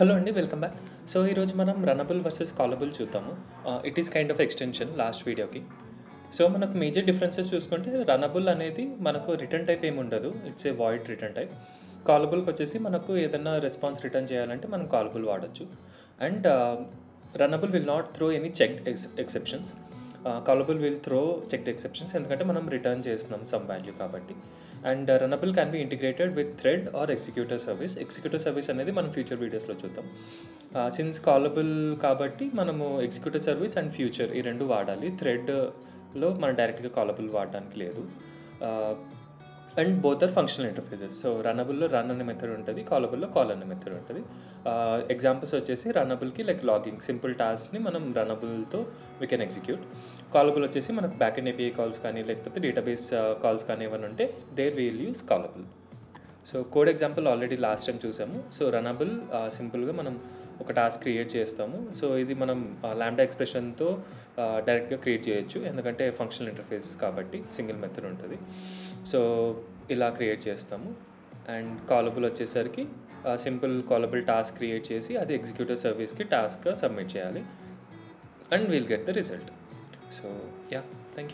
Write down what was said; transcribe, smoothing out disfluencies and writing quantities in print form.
Hello అండి. Welcome back. So, ఈరోజు మనం రనబుల్ వర్సెస్ కాలబుల్ చూద్దాము. It is kind of extension last వీడియోకి. సో, మనకు మేజర్ డిఫరెన్సెస్ చూసుకుంటే రనబుల్ అనేది మనకు రిటర్న్ టైప్ ఏమి ఉండదు. It's a void return type. కాలబుల్‌కొచ్చేసి మనకు ఏదన్నా రెస్పాన్స్ రిటర్న్ చేయాలంటే మనం కాలబుల్ వాడొచ్చు. And runnable will not throw any checked exceptions. Callable will throw checked exceptions ఎందుకంటే మనం రిటర్న్ చేస్తున్నాం సమ్ వాల్యూ కాబట్టి. And runnable can be integrated with thread or executor service. Executor service అనేది మనం future వీడియోస్‌లో చూద్దాం. సిన్స్ కాలబుల్ కాబట్టి మనము ఎగ్జిక్యూటర్ సర్వీస్ అండ్ ఫ్యూచర్ ఈ 2 వాడాలి. థ్రెడ్‌లో మనం డైరెక్ట్‌గా కాలబుల్ వాడడానికి లేదు. Ah, and both are functional interfaces. So, రనబుల్‌లో రన్ అనే మెథడ్ ఉంటది. కాలబుల్‌లో కాల్ అనే మెథడ్ ఉంటది. ఎగ్జాంపుల్స్ వచ్చేసి రనబుల్‌కి లైక్ లాగింగ్ సింపుల్ టాస్క్‌ని మనం రనబుల్‌తో వి కెన్ ఎగ్జిక్యూట్. కాలబుల్ వచ్చేసి మనకు బ్యాక్ ఎండ్ ఏపీఐ కాల్స్ కానీ లేకపోతే డేటాబేస్ కాల్స్ కానీ ఏమైనా ఉంటే there we will use callable. So, code example already last time చూసాము. సో, రనబుల్ సింపుల్‌గా మనం ఒక టాస్క్ క్రియేట్ చేస్తాము. సో, ఇది మనం లాంబ్డా ఎక్స్‌ప్రెషన్‌తో డైరెక్ట్‌గా క్రియేట్ చేయొచ్చు. ఎందుకంటే ఫంక్షనల్ ఇంటర్ఫేస్ కాబట్టి సింగిల్ మెథడ్ ఉంటది. సో, ఇలా క్రియేట్ చేస్తాము. అండ్ కాలబుల్ వచ్చేసరికి సింపుల్ కాలబుల్ టాస్క్ క్రియేట్ చేసి అది ఎగ్జిక్యూటర్ సర్వీస్‌కి టాస్క్‌గా సబ్మిట్ చేయాలి. And will get the result. So, yeah! Thank you.